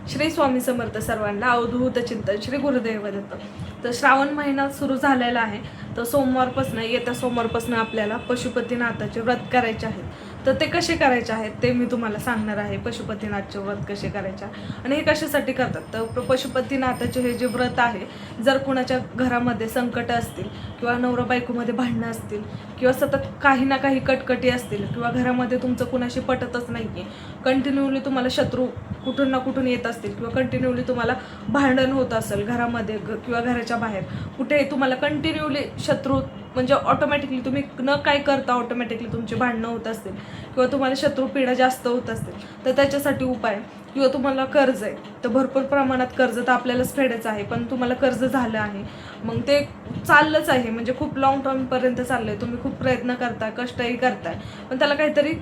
श्री स्वामी समर्थ सर्वांना अवधूत चिंतन श्री गुरुदेव दत्त. तर श्रावण महिना सुरू झालेला आहे. तर सोमवारपासून येत्या सोमवारपासून आपल्याला पशुपतीनाथाचे व्रत करायचे आहेत. तर ते कसे करायचे आहेत ते मी तुम्हाला सांगणार आहे. पशुपतीनाथचे व्रत कसे करायचे आणि हे कशासाठी करतात. तर पशुपतीनाथाचे हे जे व्रत आहे, जर कुणाच्या घरामध्ये संकट असतील किंवा नवरा बायकोमध्ये भांडणं असतील किंवा सतत काही ना काही कटकटी असतील किंवा घरामध्ये तुमचं कुणाशी पटतच नाही आहे, कंटिन्यूली तुम्हाला शत्रू कुठून ना कुठून येत असतील किंवा कंटिन्यूली तुम्हाला भांडण होत असेल घरामध्ये किंवा घराच्या बाहेर कुठेही तुम्हाला कंटिन्यूली शत्रू म्हणजे ऑटोमॅटिकली तुम्ही न काय करता ऑटोमॅटिकली तुमची भांडणं होत असतील किंवा तुम्हाला शत्रू पीडा जास्त होत असतील, तर त्याच्यासाठी उपाय. किंवा तुम्हाला कर्ज आहे तर भरपूर प्रमाणात कर्ज तर आपल्यालाच फेडायचं आहे, पण तुम्हाला कर्ज झालं आहे, मग ते चाललंच आहे म्हणजे खूप लॉंग टर्मपर्यंत चाललं आहे, तुम्ही खूप प्रयत्न करताय, कष्टही करताय, पण त्याला काहीतरी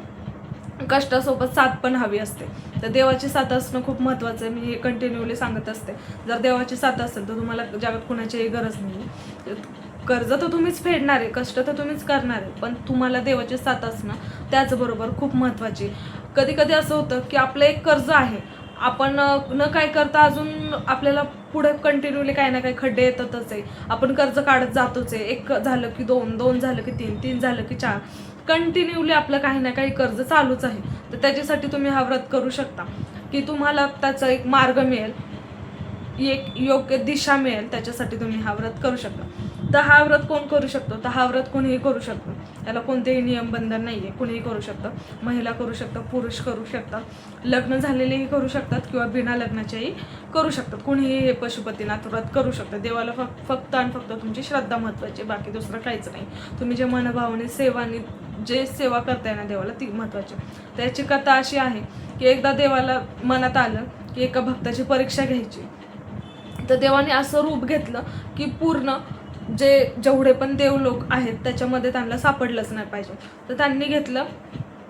कष्टासोबत साथ पण हवी असते. तर देवाची साथ असणं खूप महत्त्वाचं आहे. मी हे कंटिन्यूली सांगत असते. जर देवाची साथ असेल तर तुम्हाला जगात कुणाचीही गरज नाही. कर्ज तर तुम्हीच फेडणार आहे, कष्ट तर तुम्हीच करणार आहे, पण तुम्हाला देवाची साथ असणं त्याचबरोबर खूप महत्त्वाची. कधी कधी असं होतं की आपलं एक कर्ज आहे, आपण न काय करता अजून आपल्याला पुढे कंटिन्यूली काही ना काही खड्डे येतातच आहे. आपण कर्ज काढत जातोच आहे. एक झालं की दोन झालं की तीन झालं की 4, कंटिन्यूली आपलं काही ना काही कर्ज चालूच आहे. तर त्याच्यासाठी तुम्ही हा व्रत करू शकता की तुम्हाला त्याचा एक मार्ग मिळेल, एक योग्य दिशा मिळेल. त्याच्यासाठी तुम्ही हा व्रत करू शकता. तर हा व्रत कोण करू शकतो, तर हा व्रत कोणीही करू शकतो. त्याला कोणतेही नियम बंधन नाही आहे, कुणीही करू शकतं. महिला करू शकतात, पुरुष करू शकतात, लग्न झालेलेही करू शकतात किंवा बिना लग्नाचेही करू शकतात. कुणीही हे पशुपतीनाथ व्रत करू शकतं. देवाला फक्त आणि फक्त तुमची श्रद्धा महत्त्वाची, बाकी दुसरं काहीच नाही. तुम्ही जे मनभावने सेवाने जे सेवा करताय ना देवाला ती महत्त्वाची. त्याची कथा अशी आहे की एकदा देवाला मनात आलं की एका भक्ताची परीक्षा घ्यायची. तर देवाने असं रूप घेतलं की पूर्ण जेवढे पण देव लोक आहेत त्याच्यामध्ये त्यांना सापडलंच नाही पाहिजे. तर त्यांनी घेतलं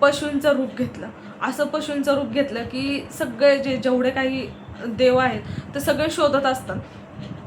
पशूंचं रूप घेतलं. असं पशूंचं रूप घेतलं की सगळे जेवढे काही देव आहेत ते सगळे शोधत असतात,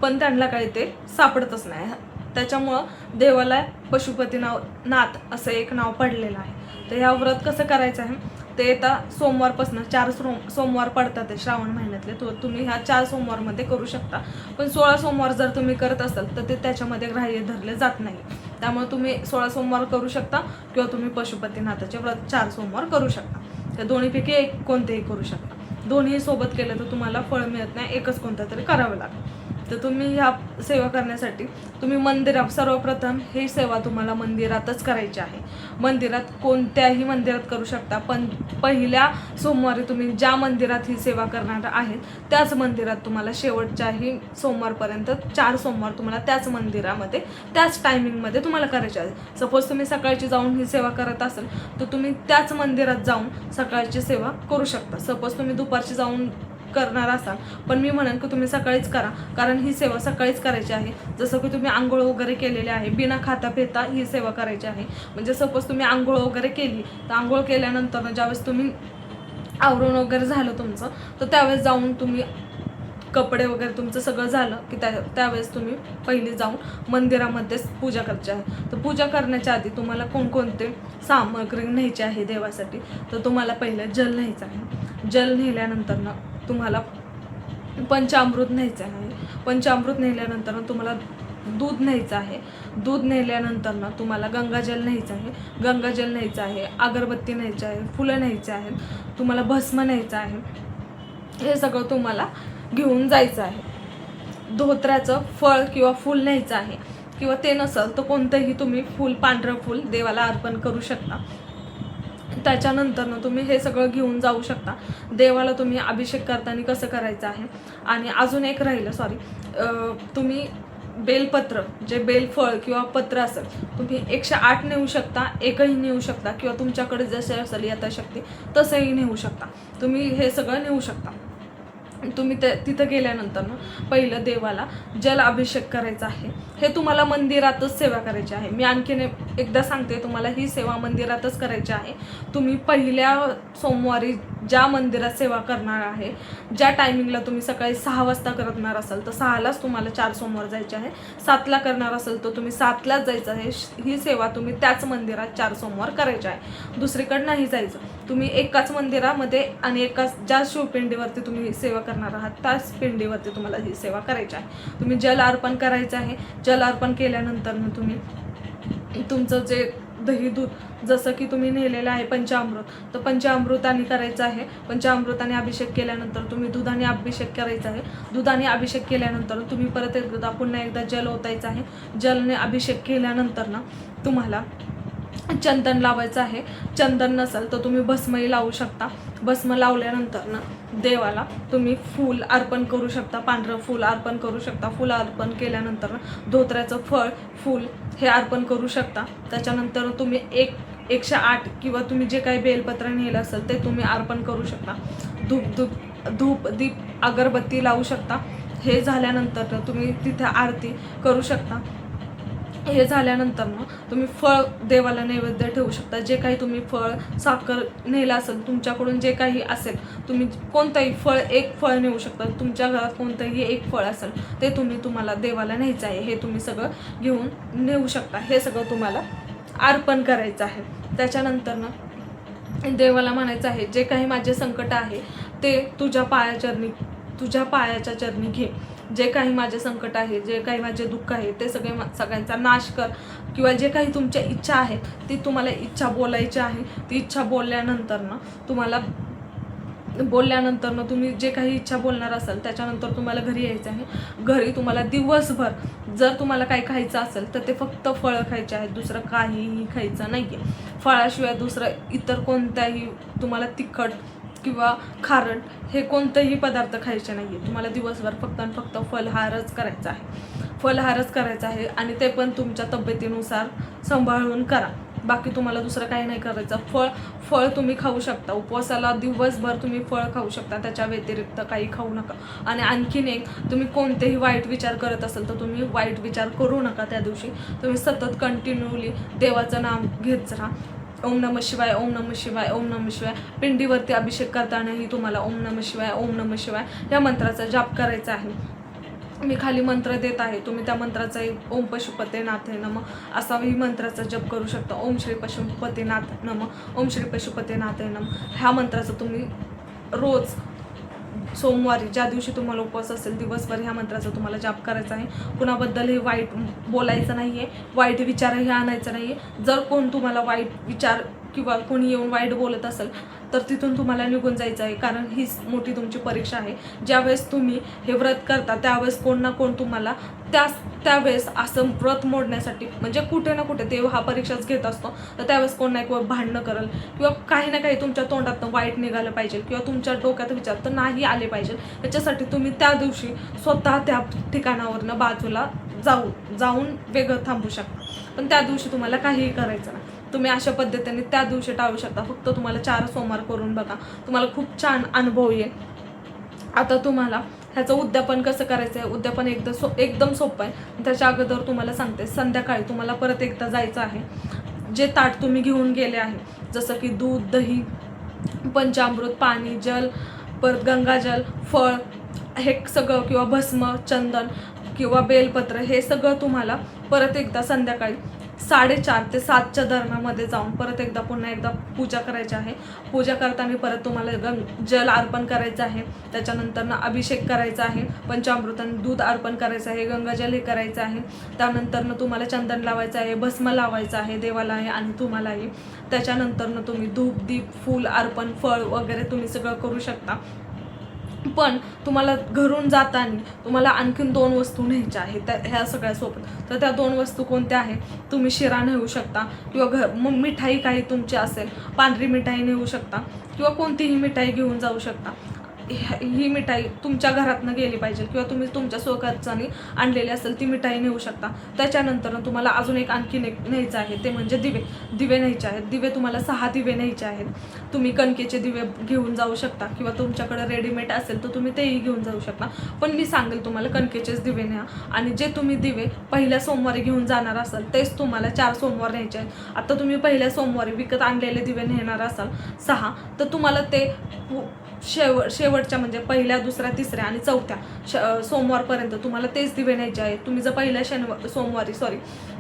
पण त्यांना काही ते सापडतच नाही. त्याच्यामुळं देवाला पशुपतीनाथ असं एक नाव पडलेलं आहे. तर ह्या व्रत कसं करायचं आहे ते येता सोमवारपासून 4 सोमवार पडतात ते श्रावण महिन्यातले. तो तुम्ही ह्या 4 सोमवारमध्ये करू शकता. पण 16 सोमवार जर तुम्ही करत असाल तर ते त्याच्यामध्ये ग्राह्य धरले जात नाही. त्यामुळे तुम्ही 16 सोमवार करू शकता किंवा तुम्ही पशुपतीनाथाचे व्रत 4 सोमवार करू शकता. त्या दोन्हीपैकी एक कोणतेही करू शकता. दोन्ही सोबत केलं तर तुम्हाला फळ मिळत नाही, एकच कोणतं तरी करावं लागेल. तर तुम्ही ह्या सेवा करण्यासाठी तुम्ही मंदिरात सर्वप्रथम ही सेवा तुम्हाला मंदिरातच करायची आहे. मंदिरात कोणत्याही मंदिरात करू शकता, पण पहिल्या सोमवारी तुम्ही ज्या मंदिरात ही सेवा करणार आहेत त्याच मंदिरात तुम्हाला शेवटच्याही सोमवारपर्यंत 4 सोमवार तुम्हाला त्याच मंदिरामध्ये त्याच टायमिंगमध्ये तुम्हाला करायचे आहे. सपोज तुम्ही सकाळची जाऊन ही सेवा करत असाल तर तुम्ही त्याच मंदिरात जाऊन सकाळची सेवा करू शकता. सपोज तुम्ही दुपारची जाऊन करणार असाल, पण मी म्हणेन की तुम्ही सकाळीच करा, कारण ही सेवा सकाळीच करायची आहे. जसं की तुम्ही आंघोळ वगैरे केलेले आहे, बिना खाता पिता ही सेवा करायची आहे. म्हणजे सपोज तुम्ही आंघोळ वगैरे केली तर आंघोळ केल्यानंतर ज्यावेळेस तुम्ही आवरून वगैरे झालं तुमचं, तर त्यावेळेस जाऊन तुम्ही कपडे वगैरे तुमचं सगळं झालं की त्यावेळेस तुम्ही पहिली जाऊन मंदिरामध्येच पूजा करायची आहे. तर पूजा करण्याच्या आधी तुम्हाला कोणकोणते सामग्री न्यायची आहे देवासाठी, तर तुम्हाला पहिलं जल न्यायचं आहे. जल नेल्यानंतर तुम्हाला पंचामृत न्यायचं आहे. पंचामृत नेल्यानंतर तुम्हाला दूध न्यायचं आहे. दूध नेल्यानंतर तुम्हाला गंगाजल न्यायचं आहे. गंगाजल न्यायचं आहे, अगरबत्ती न्यायची आहे, फुलं न्यायची आहेत, तुम्हाला भस्म न्यायचं आहे. हे सगळं तुम्हाला घेऊन जायचं आहे. धोत्र्याचं फळ किंवा फूल न्यायचं आहे, किंवा ते नसेल तर कोणतंही तुम्ही फूल, पांढरं फूल देवाला अर्पण करू शकता. त्याच्यानंतर तुम्ही हे सगळं घेऊन जाऊ शकता. देवाला तुम्ही अभिषेक करताना कसं करायचं आहे. आणि अजून एक राहिलं, तुम्ही बेलपत्र, जे बेलफळ किंवा पत्र असेल, तुम्ही 108 नेऊ शकता, एकही नेऊ शकता, किंवा तुमच्याकडे जसे असेल यथाशक्ती तसंही नेऊ शकता. तुम्ही हे सगळं नेऊ शकता. तुम्ही तिथं गेल्यानंतर पहिलं देवाला जल अभिषेक करायचा आहे. हे तुम्हाला मंदिरातच सेवा करायची आहे. मी आणखीन एकदा सांगते, तुम्हाला ही सेवा मंदिरातच करायची आहे. तुम्ही पहिल्या सोमवारी ज्या मंदिरात सेवा करणार आहे, ज्या टायमिंगला तुम्ही सकाळी 6 वाजता करणार असाल तर 6लाच तुम्हाला 4 सोमवार जायचे आहे. 7ला करणार असाल तर तुम्ही 7लाच जायचं आहे. ही सेवा तुम्ही त्याच मंदिरात 4 सोमवार करायची आहे, दुसरीकडे नाही जायचं. तुम्ही एकाच मंदिरामध्ये आणि एकाच ज्या शिवपिंडीवरती तुम्ही सेवा करणार आहात त्याच पिंडीवरती तुम्हाला ही सेवा करायची आहे. तुम्ही जल अर्पण करायचं आहे. जल अर्पण केल्यानंतर तुम्ही तुमचं जे दही दूध जसं की तुम्ही नेलेलं आहे पंचामृत, तर पंचामृताने करायचं आहे. पंचामृताने अभिषेक केल्यानंतर तुम्ही दुधाने अभिषेक करायचा आहे. दुधाने अभिषेक केल्यानंतर तुम्ही परत एकदा पुन्हा एकदा जल ओतायचं आहे. जलने अभिषेक केल्यानंतर ना तुम्हाला चंदन लावायचं आहे. चंदन नसेल तर तुम्ही भस्मही लावू शकता. भस्म लावल्यानंतर ना देवाला तुम्ही फूल अर्पण करू शकता. पांढरं फूल अर्पण करू शकता. फूल अर्पण केल्यानंतर ना धोत्र्याचं फूल हे अर्पण करू शकता. त्याच्यानंतर तुम्ही 108 किंवा तुम्ही जे काही बेलपत्र नेलं असेल ते तुम्ही अर्पण करू शकता. धूप दीप अगरबत्ती लावू शकता. हे झाल्यानंतर तुम्ही तिथे आरती करू शकता. हे झाल्यानंतर ना तुम्ही फळ देवाला नैवेद्य ठेवू शकता. जे काही तुम्ही फळ साखर नेलं असेल तुमच्याकडून जे काही असेल तुम्ही कोणतंही फळ एक फळ नेऊ शकता. तुमच्या घरात कोणतंही एक फळ असेल ते तुम्हाला देवाला न्यायचं आहे. हे तुम्ही सगळं घेऊन नेऊ शकता. हे सगळं तुम्हाला अर्पण करायचं आहे. त्याच्यानंतर ना देवाला म्हणायचं आहे जे काही माझे संकट आहे ते तुझ्या पायाच्या चरणी घे. जे काही माझे संकट आहे, जे काही माझे दुःख आहे ते सगळ्यांचा नाश कर. किंवा जे काही तुमच्या इच्छा आहेत ती तुम्हाला इच्छा बोलायची आहे. ती इच्छा बोलल्यानंतर ना तुम्ही जे काही इच्छा बोलणार असाल त्याच्यानंतर तुम्हाला घरी यायचं आहे. घरी तुम्हाला दिवसभर जर तुम्हाला काही खायचं असेल तर ते फक्त फळं खायचे आहेत. दुसरं काहीही खायचं नाही आहे. फळाशिवाय दुसरं इतर कोणत्याही तुम्हाला तिखट किंवा खारट हे कोणतेही पदार्थ खायचे नाही आहे. तुम्हाला दिवसभर फक्त आणि फक्त फलहारच करायचा आहे. आणि ते पण तुमच्या तब्येतीनुसार सांभाळून करा. बाकी तुम्हाला दुसरं काही नाही करायचं. फळ तुम्ही खाऊ शकता. उपवासाला दिवसभर तुम्ही फळ खाऊ शकता. त्याच्या व्यतिरिक्त काही खाऊ नका. आणि आणखीन एक, तुम्ही कोणतेही वाईट विचार करत असाल तर तुम्ही वाईट विचार करू नका. त्या दिवशी तुम्ही सतत कंटिन्यूली देवाचं नाम घेत राहा. ओम नमः शिवाय, ओम नमः शिवाय, ओम नमः शिवाय. पिंडीवरती अभिषेक करतानाही तुम्हाला ओम नमः शिवाय, ओम नमः शिवाय या मंत्राचा जाप करायचा आहे. मी खाली मंत्र देत आहे. तुम्ही त्या मंत्राचा ओम पशुपतीनाथे नमः असाही मंत्राचा जप करू शकता. ओम श्री पशुपतीनाथ नमः, ओम श्री पशुपतीनाथे नमः ह्या मंत्राचा तुम्ही रोज सोमवारी ज्या दिवशी तुम्हाला उपवास असेल दिवसभर ह्या मंत्राचा तुम्हाला जाप करायचा आहे. कुणाबद्दलही वाईट बोलायचं नाही आहे. वाईट विचारही आणायचं नाही आहे. जर कोण तुम्हाला वाईट विचार किंवा कोणी येऊन वाईट बोलत असेल तर तिथून तुम्हाला निघून जायचं आहे. कारण हीच मोठी तुमची परीक्षा आहे. ज्यावेळेस तुम्ही हे व्रत करता त्यावेळेस कोण ना कोण तुम्हाला त्यावेळेस असं व्रत मोडण्यासाठी म्हणजे कुठे ना कुठे देव हा परीक्षाच घेत असतो. तर त्यावेळेस कोण ना कोण भांडणं करेल किंवा काही ना काही तुमच्या तोंडातनं वाईट निघालं पाहिजे किंवा तुमच्या डोक्यात विचार तर नाही आले पाहिजे. त्याच्यासाठी तुम्ही त्या दिवशी स्वतः त्या ठिकाणावरनं बाजूला जाऊन वेगळं थांबू शकता. पण त्या दिवशी तुम्हाला काहीही करायचं नाही. तुम्ही अशा पद्धतीने त्या दिवशी टाळू शकता. फक्त तुम्हाला 4 सोमवार करून बघा. तुम्हाला खूप छान अनुभव येईल. आता तुम्हाला ह्याचं उद्यापन कसं करायचं आहे. उद्यापन एकदम सोपं आहे. त्याच्या अगोदर तुम्हाला सांगते, संध्याकाळी तुम्हाला परत एकदा जायचं आहे. जे ताट तुम्ही घेऊन गेले आहे जसं की दूध, दही, पंचामृत, पाणी, जल, परत गंगाजल, फळ हे सगळं किंवा भस्म, चंदन किंवा बेलपत्र हे सगळं तुम्हाला परत एकदा संध्याकाळी 4:30 ते 7च्या दरम्यानमध्ये जाऊन परत एकदा पुन्हा एकदा पूजा करायची आहे. पूजा करताना परत तुम्हाला जल अर्पण करायचं आहे. त्याच्यानंतर अभिषेक करायचा आहे. पंचामृताने दूध अर्पण करायचं आहे. गंगाजल हे करायचं आहे. त्यानंतर तुम्हाला चंदन लावायचं आहे. भस्म लावायचं आहे देवाला आहे आणि तुम्हालाही. त्याच्यानंतर तुम्ही धूप दीप फूल अर्पण फळ वगैरे तुम्ही सगळं करू शकता. पण तुम्हाला घरून जाताना तुम्हाला आणखीन 2 वस्तू न्यायच्या आहेत ह्या सगळ्यासोबत. तर त्या 2 वस्तू कोणत्या आहेत. तुम्ही शिरा नेऊ शकता किंवा मिठाई काही तुमची असेल पांढरी मिठाई नेऊ शकता किंवा कोणतीही मिठाई घेऊन जाऊ शकता. ही मिठाई तुमच्या घरातनं गेली पाहिजे किंवा तुम्ही तुमच्या स्वखर्चाने आणलेली असेल ती मिठाई नेऊ शकता. त्याच्यानंतर तुम्हाला अजून आणखीन एक न्यायचं आहे ते म्हणजे दिवे न्यायचे आहेत. दिवे तुम्हाला 6 दिवे न्यायचे आहेत. तुम्ही कणकेचे दिवे घेऊन जाऊ शकता किंवा तुमच्याकडे रेडीमेड असेल तर तुम्ही तेही घेऊन जाऊ शकता. पण मी सांगेल तुम्हाला कणकेचेच दिवे न्या. आणि जे तुम्ही दिवे पहिल्या सोमवारी घेऊन जाणार असाल तेच तुम्हाला 4 सोमवार न्यायचे आहेत. आता तुम्ही पहिल्या सोमवारी विकत आणलेले दिवे नेणार असाल 6 तर तुम्हाला ते शेवटच्या म्हणजे पहिल्या, दुसऱ्या, तिसऱ्या आणि चौथ्या सोमवारपर्यंत तुम्हाला तेच दिवे न्यायचे आहेत. तुम्ही जर पहिल्या सोमवारी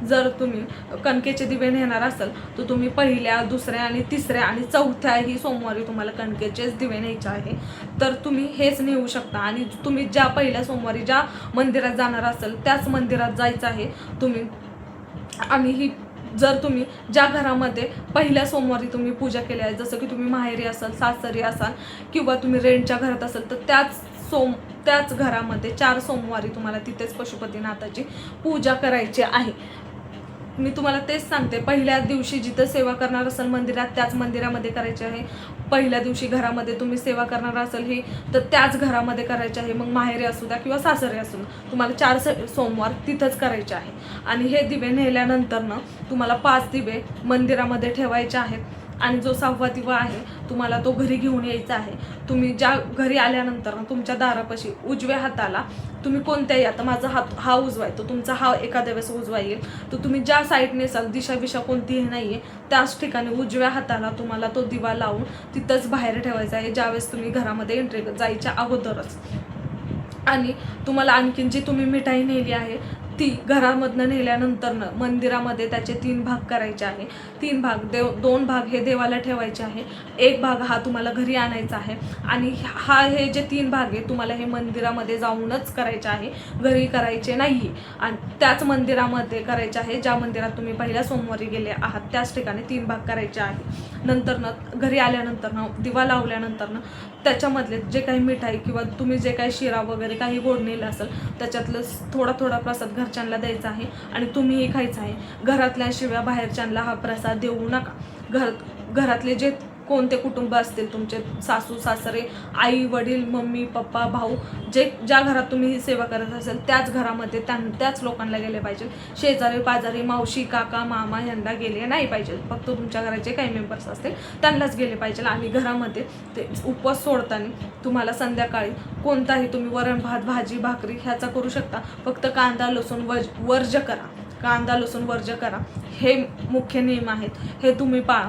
जर तुम्ही कणकेचे दिवे नेणार असाल तर तुम्ही पहिल्या, दुसऱ्या आणि तिसऱ्या आणि चौथ्याही सोमवारी तुम्हाला कणकेचेच दिवे न्यायचे आहे. तर तुम्ही हेच नेऊ शकता. आणि तुम्ही ज्या पहिल्या सोमवारी ज्या मंदिरात जाणार असाल त्याच मंदिरात जायचं आहे तुम्ही. आणि ही जर तुम्ही ज्या घरामध्ये पहिल्या सोमवारी तुम्ही पूजा केली आहे, जसं की तुम्ही माहेरी असाल, सासरी असाल किंवा तुम्ही रेंटच्या घरात असाल, तर त्याच घरामध्ये 4 सोमवारी तुम्हाला तिथेच पशुपतीनाथाची पूजा करायची आहे. मी तुम्हाला तेच सांगते, पहिल्या दिवशी जिथं सेवा करणार असाल मंदिरात त्याच मंदिरामध्ये करायचे आहे. पहिल्या दिवशी घरामध्ये तुम्ही सेवा करणार असाल ही तर त्याच घरामध्ये करायचे आहे. मग माहेरी असू द्या किंवा सासरी असू द्या, तुम्हाला 4 सोमवार तिथंच करायचे आहे. आणि हे दिवे नेल्यानंतरनं तुम्हाला 5 दिवे मंदिरामध्ये ठेवायचे आहेत. आणि जो 6वा दिवा आहे तुम्हाला तो घरी घेऊन यायचा आहे. तुम्ही ज्या घरी आल्यानंतर तुमच्या दारापाशी उजव्या हाताला तुम्ही कोणत्याही, आता माझा हात हा उजवा आहे, तो तुमचा हा एखाद्या वेळेस उजवा येईल, तर तुम्ही ज्या साईडने असाल, दिशा कोणतीही नाही आहे, त्याच ठिकाणी उजव्या हाताला तुम्हाला तो दिवा लावून तिथंच बाहेर ठेवायचा आहे, ज्यावेळेस तुम्ही घरामध्ये एंट्री जायच्या अगोदरच. आणि तुम्हाला आणखीन जी तुम्ही मिठाई नेली आहे ती घरामधनं नेल्यानंतरनं मंदिरामध्ये त्याचे 3 भाग करायचे आहे. 3 भाग 2 भाग हे देवाला ठेवायचे आहे, 1 भाग हा तुम्हाला घरी आणायचा आहे. आणि हे जे 3 भाग आहे तुम्हाला हे मंदिरामध्ये जाऊनच करायचे आहे, घरी करायचे नाही. आणि त्याच मंदिरामध्ये करायचे आहे ज्या मंदिरात तुम्ही पहिल्या सोमवारी गेले आहात, त्याच ठिकाणी 3 भाग करायचे आहे. नंतरनं घरी आल्यानंतरनं दिवा लावल्यानंतरनं त्याच्यामधले जे काही मिठाई किंवा तुम्ही जे काही शिरा वगैरे काही गोड नेलं असेल त्याच्यातलं थोडा प्रसाद घरच्यांना द्यायचा आहे आणि तुम्हीही खायचं आहे. घरातल्या शिवाय बाहेरच्यांना हा प्रसाद देऊ नका. घरातले जे कोणते कुटुंब असतील तुमचे, सासू सासरे, आई वडील, मम्मी पप्पा, भाऊ, ज्या घरात तुम्ही ही सेवा करत असेल त्याच घरामध्ये त्याच लोकांना गेले पाहिजे. शेजारी पाजारी, मावशी, काका, मामा यांना गेले नाही पाहिजे. फक्त तुमच्या घराचे काही मेंबर्स असतील त्यांनाच गेले पाहिजे. आणि घरामध्ये ते उपवास सोडताना तुम्हाला संध्याकाळी कोणताही तुम्ही वरण भात, भाजी, भाकरी ह्याचा करू शकता. फक्त कांदा लसूण वर्ज्य करा. कांदा लसूण वर्ज्य करा, हे मुख्य नियम आहेत, हे तुम्ही पाळा.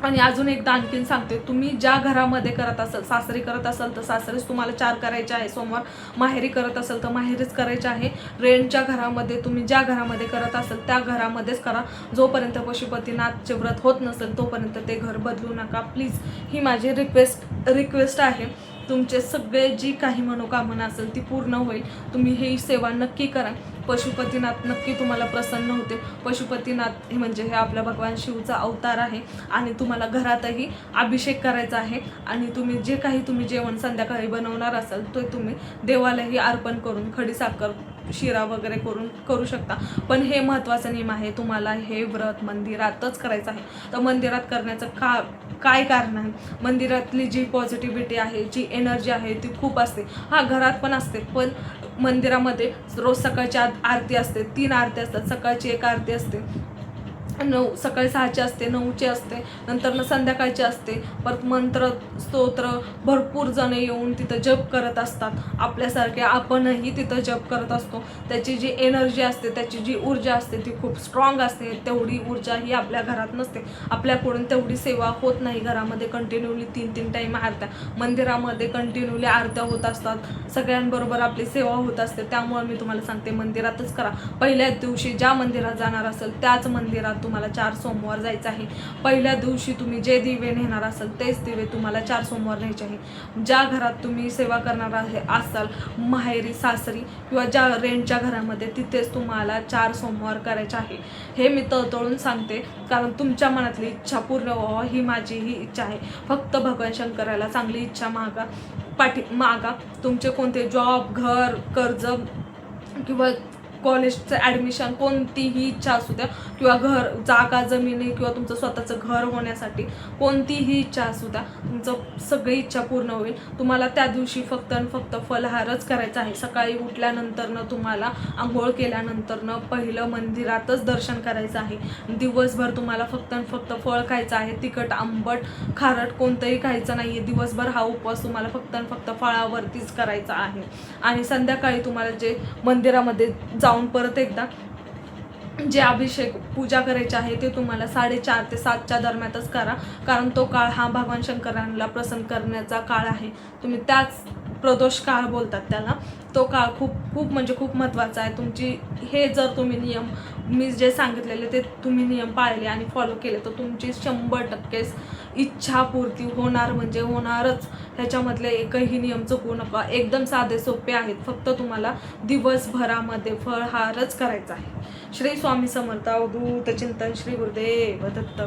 आणि अजून एकदा आणखीन सांगते, तुम्ही ज्या घरामध्ये करत असाल, सासरी करत असाल तर सासरीच तुम्हाला 4 करायचे आहे सोमवार, माहेरी करत असाल तर माहेरीच करायचे आहे. रेंटच्या घरामध्ये तुम्ही ज्या घरामध्ये करत असाल त्या घरामध्येच करा. जोपर्यंत पशुपतीनाथचे व्रत होत नसेल तोपर्यंत ते घर बदलू नका प्लीज. ही माझी रिक्वेस्ट आहे. तुमचे सगळे जी काही मनोकामना असेल ती पूर्ण होईल. तुम्ही ही सेवा नक्की करा. पशुपतीनाथ नक्की तुम्हाला प्रसन्न होते. पशुपतीनाथ हे म्हणजे हे आपल्या भगवान शिवचा अवतार आहे. आणि तुम्हाला घरातही अभिषेक करायचा आहे. आणि तुम्ही जे काही तुम्ही जेवण संध्याकाळी बनवणार असाल ते तुम्ही देवालाही अर्पण करून खडीसाखर, शिरा वगैरे करू शकता. पण हे महत्त्वाचं नियम आहे, तुम्हाला हे व्रत मंदिरातच करायचं आहे. तर मंदिरात करण्याचं काय कारण आहे? मंदिरातली जी पॉझिटिव्हिटी आहे, जी एनर्जी आहे ती खूप असते. घरात पण असते, पण मंदिरामध्ये रोज सकाळची आरती असते. 3 आरती असतात. सकाळची एक आरती असते, सकाळी 6ची असते, 9ची असते, नंतर संध्याकाळची असते. परत मंत्र स्तोत्र भरपूर जण येऊन तिथं जप करत असतात. आपल्यासारखे आपणही तिथं जप करत असतो. त्याची जी एनर्जी असते, त्याची जी ऊर्जा असते ती खूप स्ट्रॉंग असते. तेवढी ऊर्जा ही आपल्या घरात नसते. आपल्याकडून तेवढी सेवा होत नाही. घरामध्ये कंटिन्यूली 3 टाईम आरत्या, मंदिरामध्ये कंटिन्यूली आरत्या होत असतात. सगळ्यांबरोबर आपली सेवा होत असते. त्यामुळे मी तुम्हाला सांगते मंदिरातच करा. पहिल्याच दिवशी ज्या मंदिरात जाणार असेल त्याच मंदिरात तुम्हाला 4 सोमवार जायचं आहे. पहिल्या दिवशी तुम्ही जे दिवे नेणार असाल तेच दिवे तुम्हाला 4 सोमवार न्यायचे आहे. ज्या घरात तुम्ही सेवा करणार असाल, माहेरी, सासरी किंवा ज्या रेंटच्या घरामध्ये, तिथेच तुम्हाला 4 सोमवार करायचे आहे. हे मी तळतळून सांगते, कारण तुमच्या मनातली इच्छा पूर्ण व्हावं ही माझी ही इच्छा आहे. फक्त भगवान शंकराला चांगली इच्छा मागा. तुमचे कोणते जॉब, घर, कर्ज किंवा कॉलेजचं ॲडमिशन, कोणतीही इच्छा असू द्या, किंवा घर, जागा, जमिनी किंवा तुमचं स्वतःचं घर होण्यासाठी कोणतीही इच्छा असू द्या, तुमचं सगळी इच्छा पूर्ण होईल. तुम्हाला त्या दिवशी फक्त आणि फक्त फलाहारच करायचं आहे. सकाळी उठल्यानंतरनं तुम्हाला आंघोळ केल्यानंतरनं पहिलं मंदिरातच दर्शन करायचं आहे. दिवसभर तुम्हाला फक्त आणि फक्त फळ खायचं आहे. तिखट, आंबट, खारट कोणतंही खायचं नाही आहे. दिवसभर हा उपवास तुम्हाला फक्त आणि फक्त फळावरतीच करायचा आहे. आणि संध्याकाळी तुम्हाला जे मंदिरामध्ये जाऊन परत एकदा जे अभिषेक पूजा करायचे आहे ते तुम्हाला 4:30 ते 7च्या दरम्यानच करा, कारण तो काळ हा भगवान शंकरांना प्रसन्न करण्याचा काळ आहे. तुम्ही त्याच प्रदोष काळ बोलतात त्याला. तो काळ खूप म्हणजे खूप महत्त्वाचा आहे. तुमची हे जर तुम्ही नियम मी जे सांगितलेले ते तुम्ही नियम पाळले आणि फॉलो केले तर तुमची 100% इच्छापूर्ती होणार म्हणजे होणारच. ह्याच्यामधले एकही नियम चुकवू नका. एकदम साधे सोपे आहेत. फक्त तुम्हाला दिवसभरामध्ये फळाहारच करायचा आहे. श्री स्वामी समर्थ. अवधूत चिंतन. श्री गुरुदेव दत्त.